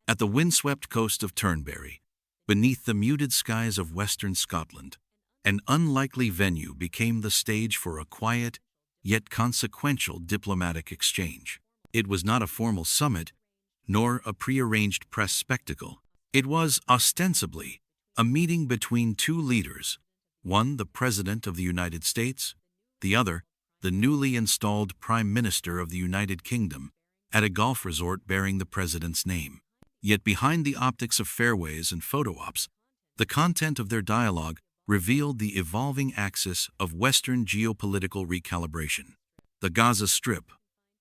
At the windswept coast of Turnberry, beneath the muted skies of western Scotland, an unlikely venue became the stage for a quiet, yet consequential diplomatic exchange. It was not a formal summit, nor a prearranged press spectacle. It was, ostensibly, a meeting between two leaders, one the President of the United States, the other the newly installed Prime Minister of the United Kingdom, at a golf resort bearing the President's name. Yet behind the optics of fairways and photo ops, the content of their dialogue revealed the evolving axis of Western geopolitical recalibration. The Gaza Strip,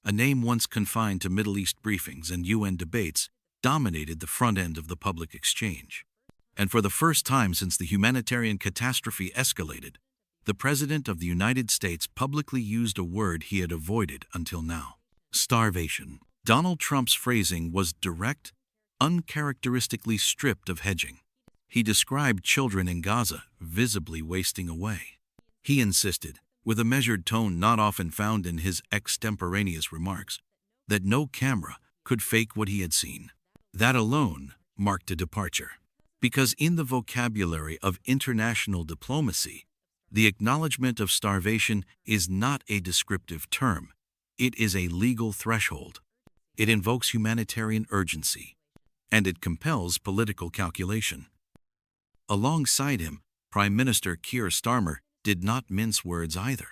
a name once confined to Middle East briefings and UN debates, dominated the front end of the public exchange. And for the first time since the humanitarian catastrophe escalated, the President of the United States publicly used a word he had avoided until now: starvation. Donald Trump's phrasing was direct, uncharacteristically stripped of hedging. He described children in Gaza visibly wasting away. He insisted, with a measured tone not often found in his extemporaneous remarks, that no camera could fake what he had seen. That alone marked a departure, because in the vocabulary of international diplomacy, the acknowledgement of starvation is not a descriptive term. It is a legal threshold. It invokes humanitarian urgency, and it compels political calculation. Alongside him, Prime Minister Keir Starmer did not mince words either.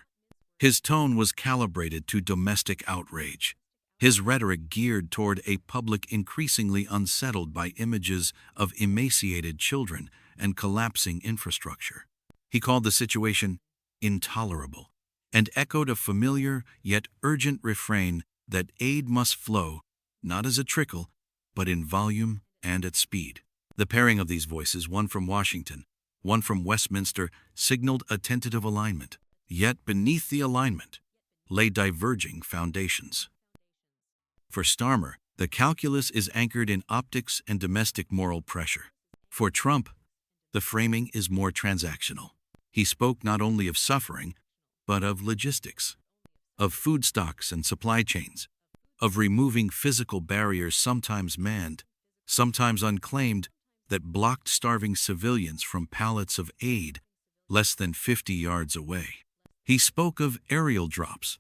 His tone was calibrated to domestic outrage, his rhetoric geared toward a public increasingly unsettled by images of emaciated children and collapsing infrastructure. He called the situation intolerable and echoed a familiar yet urgent refrain that aid must flow, not as a trickle, but in volume and at speed. The pairing of these voices, one from Washington, one from Westminster, signaled a tentative alignment. Yet beneath the alignment lay diverging foundations. For Starmer, the calculus is anchored in optics and domestic moral pressure. For Trump, the framing is more transactional. He spoke not only of suffering, but of logistics, of food stocks and supply chains, of removing physical barriers sometimes manned, sometimes unclaimed, that blocked starving civilians from pallets of aid less than 50 yards away. He spoke of aerial drops,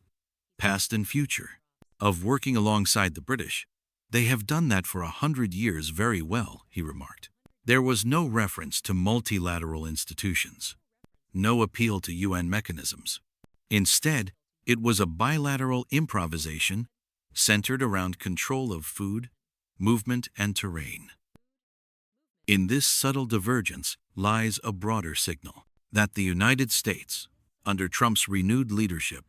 past and future, of working alongside the British. They have done that for 100 years very well, he remarked. There was no reference to multilateral institutions, no appeal to UN mechanisms. Instead, it was a bilateral improvisation centered around control of food, movement, and terrain. In this subtle divergence lies a broader signal that the United States, under Trump's renewed leadership,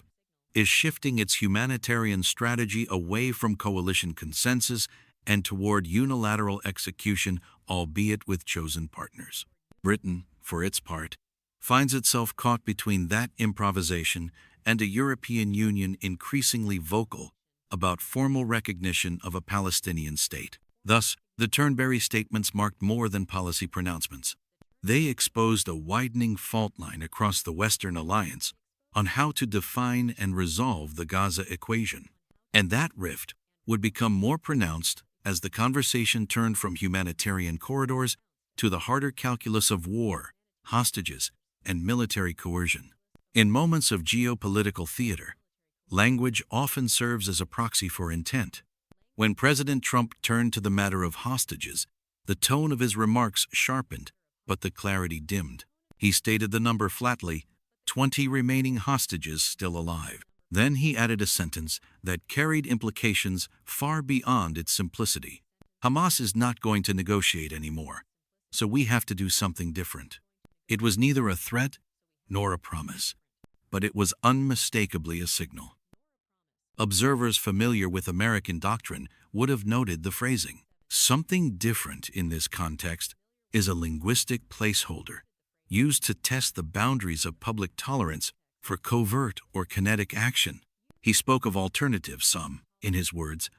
is shifting its humanitarian strategy away from coalition consensus and toward unilateral execution, albeit with chosen partners. Britain, for its part, finds itself caught between that improvisation and a European Union increasingly vocal about formal recognition of a Palestinian state. Thus, the Turnberry statements marked more than policy pronouncements. They exposed a widening fault line across the Western alliance on how to define and resolve the Gaza equation. And that rift would become more pronounced as the conversation turned from humanitarian corridors to the harder calculus of war, hostages, and military coercion. In moments of geopolitical theater, language often serves as a proxy for intent. When President Trump turned to the matter of hostages, the tone of his remarks sharpened, but the clarity dimmed. He stated the number flatly, 20 remaining hostages still alive. Then he added a sentence that carried implications far beyond its simplicity. Hamas is not going to negotiate anymore, so we have to do something different. It was neither a threat nor a promise, but it was unmistakably a signal. Observers familiar with American doctrine would have noted the phrasing. Something different in this context is a linguistic placeholder used to test the boundaries of public tolerance for covert or kinetic action. He spoke of alternatives, some, in his words,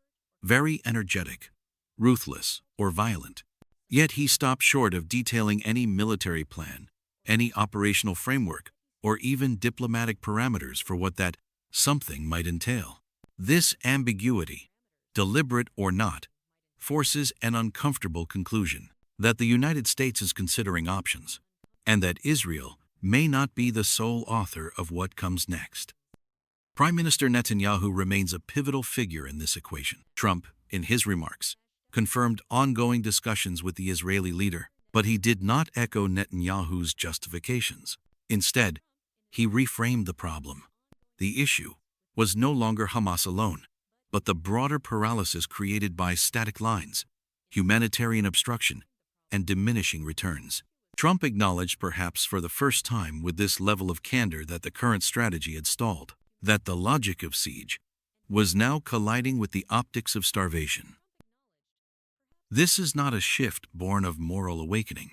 very energetic, ruthless, or violent. Yet he stopped short of detailing any military plan, any operational framework, or even diplomatic parameters for what that something might entail. This ambiguity, deliberate or not, forces an uncomfortable conclusion that the United States is considering options, and that Israel may not be the sole author of what comes next. Prime Minister Netanyahu remains a pivotal figure in this equation. Trump, in his remarks, confirmed ongoing discussions with the Israeli leader, but he did not echo Netanyahu's justifications. Instead, he reframed the problem. The issue was no longer Hamas alone, but the broader paralysis created by static lines, humanitarian obstruction, and diminishing returns. Trump acknowledged, perhaps for the first time with this level of candor, that the current strategy had stalled, that the logic of siege was now colliding with the optics of starvation. This is not a shift born of moral awakening.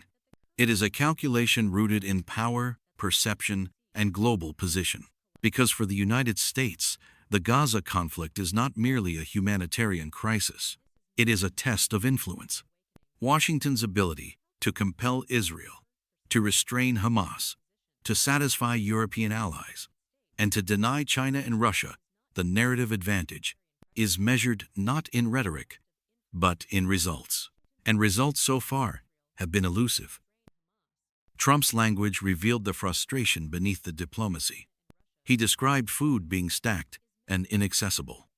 It is a calculation rooted in power, perception, and global position. Because for the United States, the Gaza conflict is not merely a humanitarian crisis. It is a test of influence. Washington's ability to compel Israel, to restrain Hamas, to satisfy European allies, and to deny China and Russia the narrative advantage is measured not in rhetoric, but in results. And results so far have been elusive. Trump's language revealed the frustration beneath the diplomacy. He described food being stacked and inaccessible.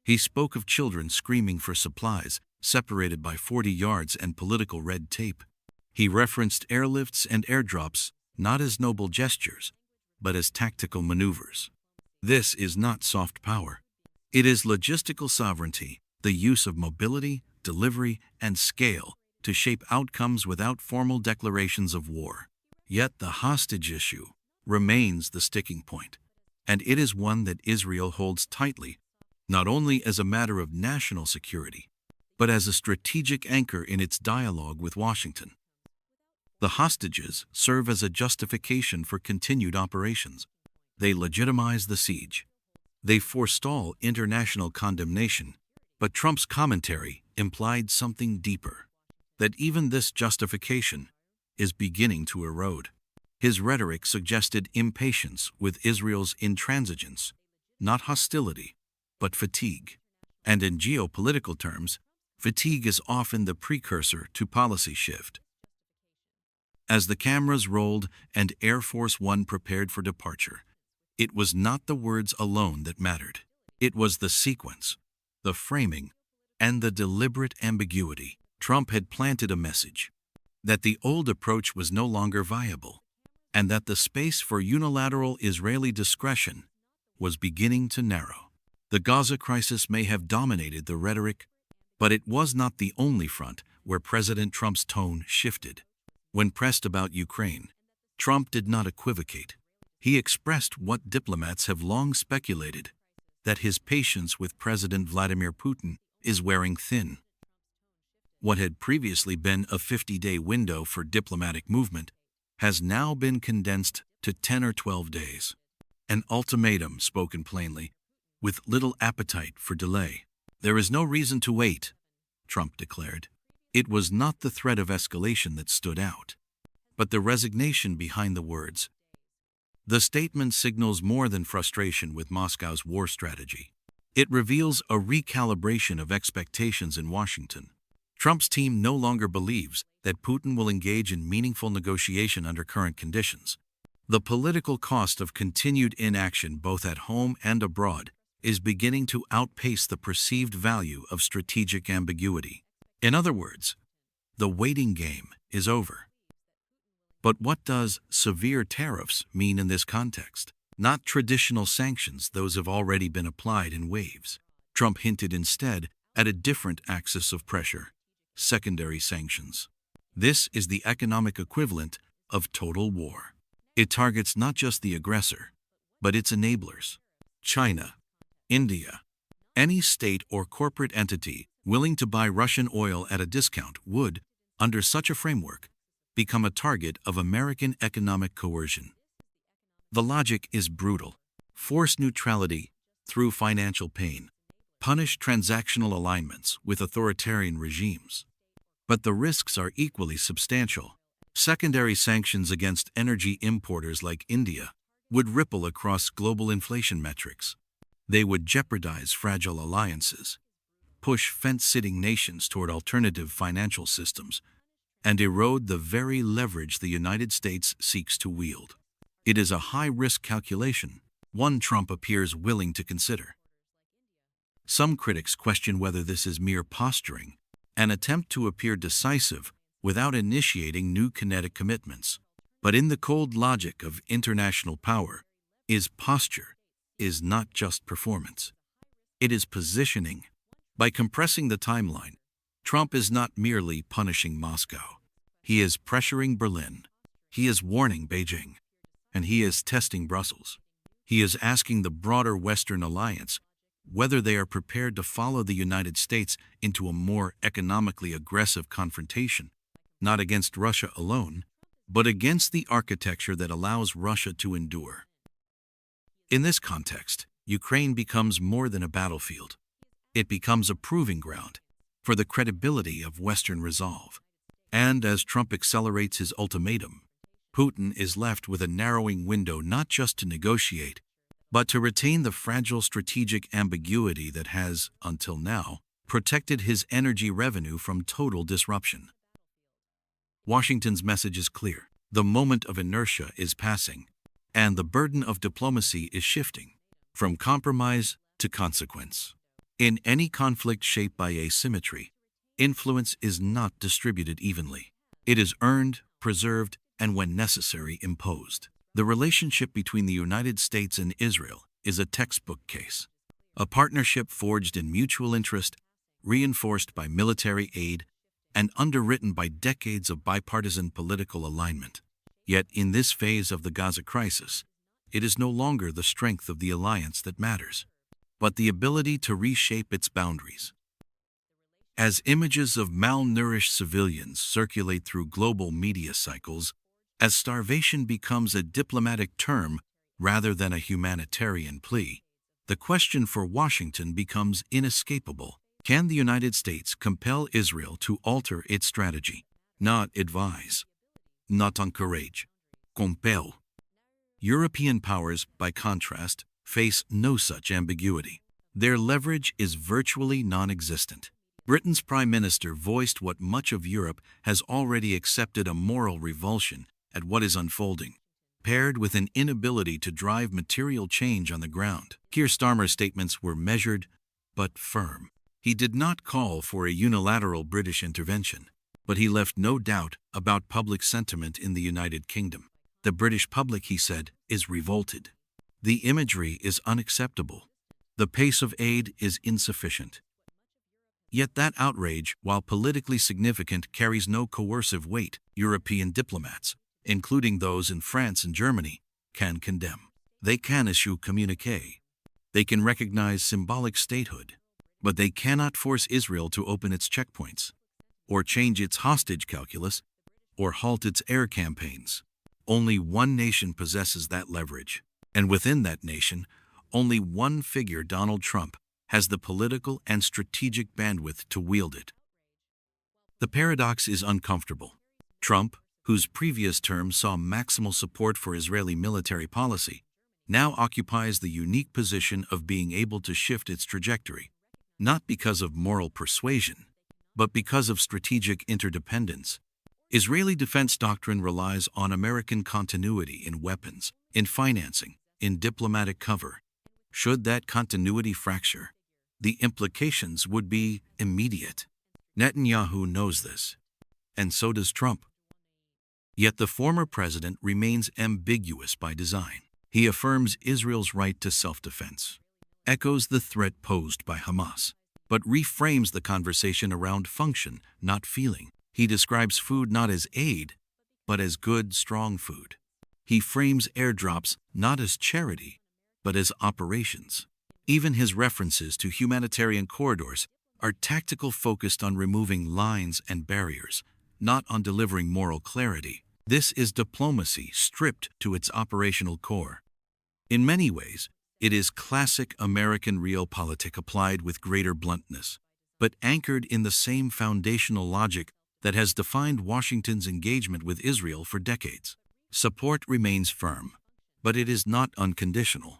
He spoke of children screaming for supplies, separated by 40 yards and political red tape. He referenced airlifts and airdrops not as noble gestures, but as tactical maneuvers. This is not soft power. It is logistical sovereignty, the use of mobility, delivery, and scale to shape outcomes without formal declarations of war. Yet the hostage issue remains the sticking point, and it is one that Israel holds tightly, not only as a matter of national security, but as a strategic anchor in its dialogue with Washington. The hostages serve as a justification for continued operations. They legitimize the siege. They forestall international condemnation. But Trump's commentary implied something deeper, that even this justification is beginning to erode. His rhetoric suggested impatience with Israel's intransigence, not hostility, but fatigue. And in geopolitical terms, fatigue is often the precursor to policy shift. As the cameras rolled and Air Force One prepared for departure, it was not the words alone that mattered. It was the sequence, the framing, and the deliberate ambiguity. Trump had planted a message that the old approach was no longer viable, and that the space for unilateral Israeli discretion was beginning to narrow. The Gaza crisis may have dominated the rhetoric, but it was not the only front where President Trump's tone shifted. When pressed about Ukraine, Trump did not equivocate. He expressed what diplomats have long speculated, that his patience with President Vladimir Putin is wearing thin. What had previously been a 50-day window for diplomatic movement has now been condensed to 10 or 12 days. An ultimatum spoken plainly, with little appetite for delay. There is no reason to wait, Trump declared. It was not the threat of escalation that stood out, but the resignation behind the words. The statement signals more than frustration with Moscow's war strategy. It reveals a recalibration of expectations in Washington. Trump's team no longer believes that Putin will engage in meaningful negotiation under current conditions. The political cost of continued inaction both at home and abroad is beginning to outpace the perceived value of strategic ambiguity. In other words, the waiting game is over. But what does severe tariffs mean in this context? Not traditional sanctions, those have already been applied in waves. Trump hinted instead at a different axis of pressure: secondary sanctions. This is the economic equivalent of total war. It targets not just the aggressor, but its enablers: China, India. Any state or corporate entity willing to buy Russian oil at a discount would, under such a framework, become a target of American economic coercion. The logic is brutal. Force neutrality through financial pain. Punish transactional alignments with authoritarian regimes. But the risks are equally substantial. Secondary sanctions against energy importers like India would ripple across global inflation metrics. They would jeopardize fragile alliances, push fence-sitting nations toward alternative financial systems and erode the very leverage the United States seeks to wield. It is a high-risk calculation, one Trump appears willing to consider. Some critics question whether this is mere posturing, an attempt to appear decisive without initiating new kinetic commitments. But in the cold logic of international power, posture is not just performance. It is positioning. By compressing the timeline, Trump is not merely punishing Moscow. He is pressuring Berlin. He is warning Beijing. And he is testing Brussels. He is asking the broader Western alliance whether they are prepared to follow the United States into a more economically aggressive confrontation, not against Russia alone, but against the architecture that allows Russia to endure. In this context, Ukraine becomes more than a battlefield. It becomes a proving ground for the credibility of Western resolve. And as Trump accelerates his ultimatum, Putin is left with a narrowing window not just to negotiate, but to retain the fragile strategic ambiguity that has, until now, protected his energy revenue from total disruption. Washington's message is clear. The moment of inertia is passing, and the burden of diplomacy is shifting from compromise to consequence. In any conflict shaped by asymmetry, influence is not distributed evenly. It is earned, preserved, and when necessary, imposed. The relationship between the United States and Israel is a textbook case. A partnership forged in mutual interest, reinforced by military aid, and underwritten by decades of bipartisan political alignment. Yet in this phase of the Gaza crisis, it is no longer the strength of the alliance that matters, but the ability to reshape its boundaries. As images of malnourished civilians circulate through global media cycles, as starvation becomes a diplomatic term rather than a humanitarian plea, the question for Washington becomes inescapable. Can the United States compel Israel to alter its strategy? Not advise. Not encourage. Compel. European powers, by contrast, face no such ambiguity. Their leverage is virtually non-existent. Britain's Prime Minister voiced what much of Europe has already accepted: a moral revulsion at what is unfolding, paired with an inability to drive material change on the ground. Keir Starmer's statements were measured but firm. He did not call for a unilateral British intervention, but he left no doubt about public sentiment in the United Kingdom. The British public, he said, is revolted. The imagery is unacceptable. The pace of aid is insufficient. Yet that outrage, while politically significant, carries no coercive weight. European diplomats, including those in France and Germany, can condemn. They can issue communiqué. They can recognize symbolic statehood. But they cannot force Israel to open its checkpoints, or change its hostage calculus, or halt its air campaigns. Only one nation possesses that leverage, and within that nation, only one figure, Donald Trump, has the political and strategic bandwidth to wield it. The paradox is uncomfortable. Trump, whose previous term saw maximal support for Israeli military policy, now occupies the unique position of being able to shift its trajectory, not because of moral persuasion, but because of strategic interdependence. Israeli defense doctrine relies on American continuity in weapons, in financing, in diplomatic cover. Should that continuity fracture, the implications would be immediate. Netanyahu knows this, and so does Trump. Yet the former president remains ambiguous by design. He affirms Israel's right to self-defense, echoes the threat posed by Hamas, but reframes the conversation around function, not feeling. He describes food not as aid, but as good, strong food. He frames airdrops not as charity, but as operations. Even his references to humanitarian corridors are tactical, focused on removing lines and barriers, not on delivering moral clarity. This is diplomacy stripped to its operational core. In many ways, it is classic American realpolitik applied with greater bluntness, but anchored in the same foundational logic that has defined Washington's engagement with Israel for decades. Support remains firm, but it is not unconditional.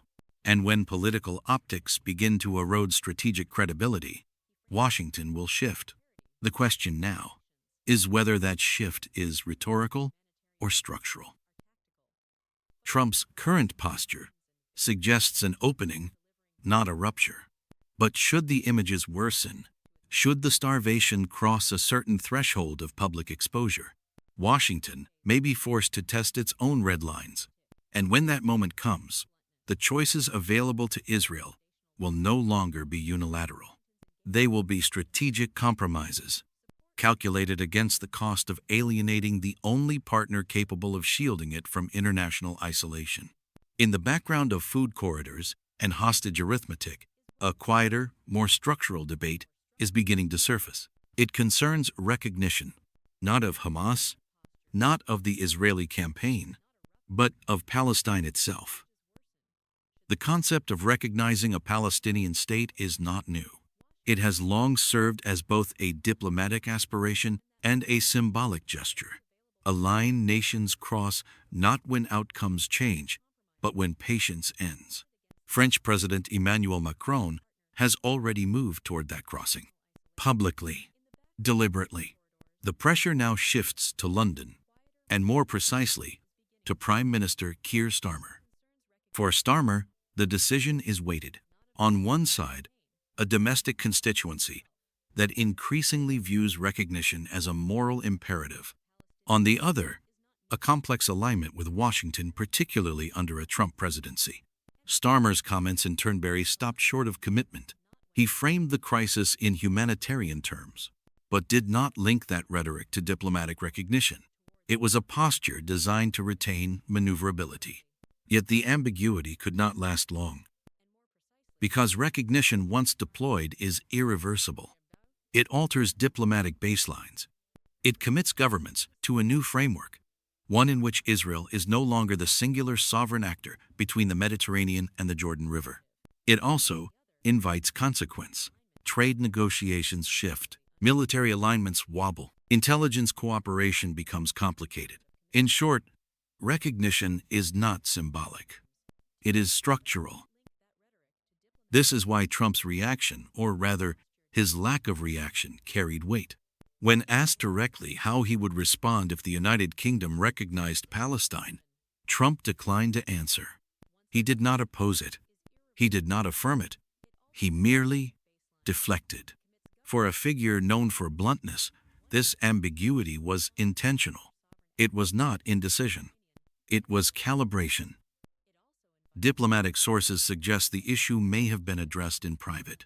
And when political optics begin to erode strategic credibility, Washington will shift. The question now is whether that shift is rhetorical or structural. Trump's current posture suggests an opening, not a rupture. But should the images worsen, should the starvation cross a certain threshold of public exposure, Washington may be forced to test its own red lines. And when that moment comes, the choices available to Israel will no longer be unilateral. They will be strategic compromises, calculated against the cost of alienating the only partner capable of shielding it from international isolation. In the background of food corridors and hostage arithmetic, a quieter, more structural debate is beginning to surface. It concerns recognition, not of Hamas, not of the Israeli campaign, but of Palestine itself. The concept of recognizing a Palestinian state is not new. It has long served as both a diplomatic aspiration and a symbolic gesture, a line nations cross not when outcomes change, but when patience ends. French President Emmanuel Macron has already moved toward that crossing. Publicly, deliberately. The pressure now shifts to London, and more precisely, to Prime Minister Keir Starmer. For Starmer, the decision is weighted. On one side, a domestic constituency that increasingly views recognition as a moral imperative. On the other, a complex alignment with Washington, particularly under a Trump presidency. Starmer's comments in Turnberry stopped short of commitment. He framed the crisis in humanitarian terms, but did not link that rhetoric to diplomatic recognition. It was a posture designed to retain maneuverability. Yet the ambiguity could not last long. Because recognition once deployed is irreversible. It alters diplomatic baselines. It commits governments to a new framework, one in which Israel is no longer the singular sovereign actor between the Mediterranean and the Jordan River. It also invites consequence. Trade negotiations shift, military alignments wobble, intelligence cooperation becomes complicated. In short, recognition is not symbolic. It is structural. This is why Trump's reaction, or rather, his lack of reaction, carried weight. When asked directly how he would respond if the United Kingdom recognized Palestine, Trump declined to answer. He did not oppose it. He did not affirm it. He merely deflected. For a figure known for bluntness, this ambiguity was intentional. It was not indecision. It was calibration. Diplomatic sources suggest the issue may have been addressed in private.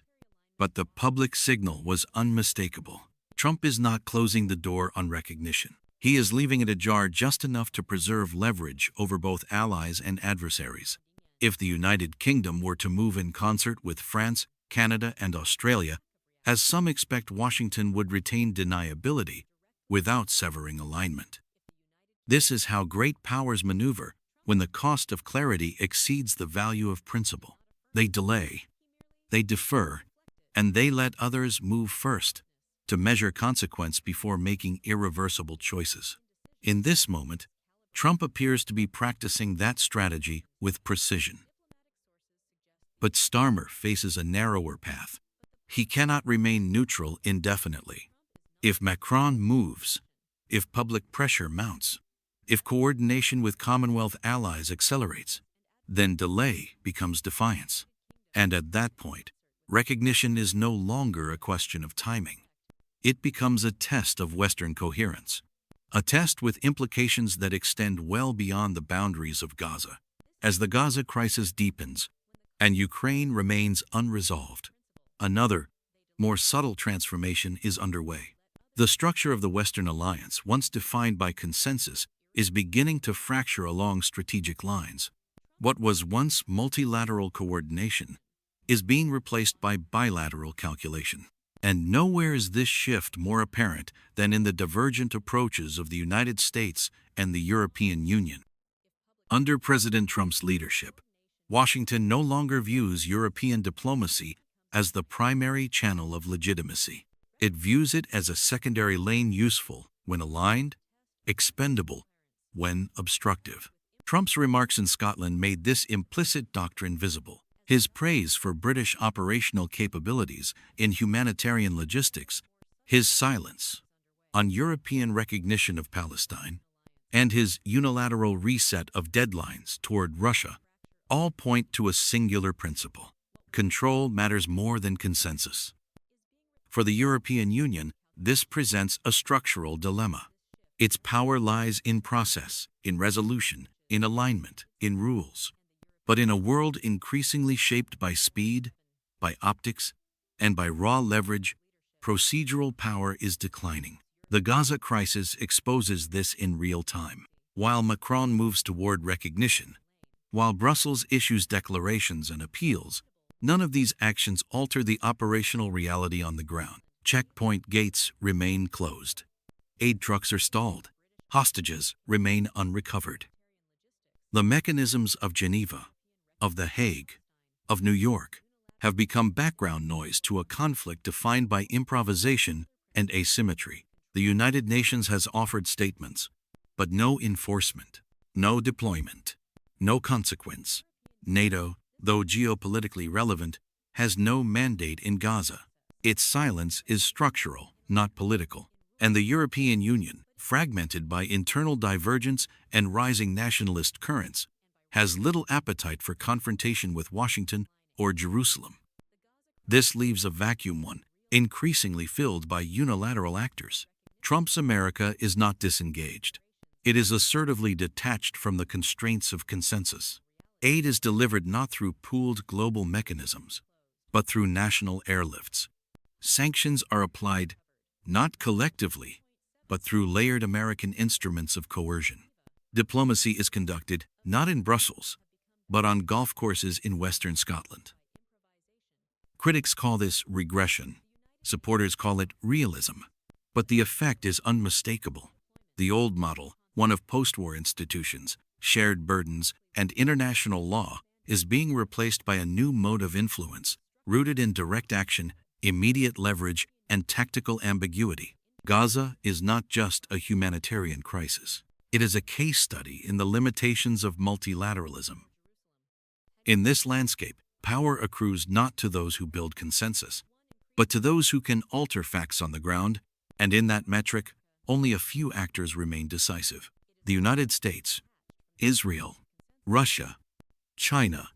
But the public signal was unmistakable. Trump is not closing the door on recognition. He is leaving it ajar just enough to preserve leverage over both allies and adversaries. If the United Kingdom were to move in concert with France, Canada, and Australia, as some expect, Washington would retain deniability without severing alignment. This is how great powers maneuver when the cost of clarity exceeds the value of principle. They delay, they defer, and they let others move first to measure consequence before making irreversible choices. In this moment, Trump appears to be practicing that strategy with precision. But Starmer faces a narrower path. He cannot remain neutral indefinitely. If Macron moves, if public pressure mounts, if coordination with Commonwealth allies accelerates, then delay becomes defiance. And at that point, recognition is no longer a question of timing. It becomes a test of Western coherence, a test with implications that extend well beyond the boundaries of Gaza. As the Gaza crisis deepens and Ukraine remains unresolved, another, more subtle transformation is underway. The structure of the Western alliance, once defined by consensus, is beginning to fracture along strategic lines. What was once multilateral coordination is being replaced by bilateral calculation. And nowhere is this shift more apparent than in the divergent approaches of the United States and the European Union. Under President Trump's leadership, Washington no longer views European diplomacy as the primary channel of legitimacy. It views it as a secondary lane, useful when aligned, expendable when obstructive. Trump's remarks in Scotland made this implicit doctrine visible. His praise for British operational capabilities in humanitarian logistics, his silence on European recognition of Palestine, and his unilateral reset of deadlines toward Russia all point to a singular principle: control matters more than consensus. For the European Union, this presents a structural dilemma. Its power lies in process, in resolution, in alignment, in rules. But in a world increasingly shaped by speed, by optics, and by raw leverage, procedural power is declining. The Gaza crisis exposes this in real time. While Macron moves toward recognition, while Brussels issues declarations and appeals, none of these actions alter the operational reality on the ground. Checkpoint gates remain closed. Aid trucks are stalled. Hostages remain unrecovered. The mechanisms of Geneva, of The Hague, of New York, have become background noise to a conflict defined by improvisation and asymmetry. The United Nations has offered statements, but no enforcement, no deployment, no consequence. NATO, though geopolitically relevant, has no mandate in Gaza. Its silence is structural, not political. And the European Union, fragmented by internal divergence and rising nationalist currents, has little appetite for confrontation with Washington or Jerusalem. This leaves a vacuum, one increasingly filled by unilateral actors. Trump's America is not disengaged. It is assertively detached from the constraints of consensus. Aid is delivered not through pooled global mechanisms, but through national airlifts. Sanctions are applied not collectively, but through layered American instruments of coercion. Diplomacy is conducted not in Brussels, but on golf courses in Western Scotland. Critics call this regression. Supporters call it realism. But the effect is unmistakable. The old model, one of post-war institutions, shared burdens, and international law, is being replaced by a new mode of influence, rooted in direct action, immediate leverage, and tactical ambiguity. Gaza is not just a humanitarian crisis. It is a case study in the limitations of multilateralism. In this landscape, power accrues not to those who build consensus, but to those who can alter facts on the ground, and in that metric, only a few actors remain decisive: the United States, Israel, Russia, China,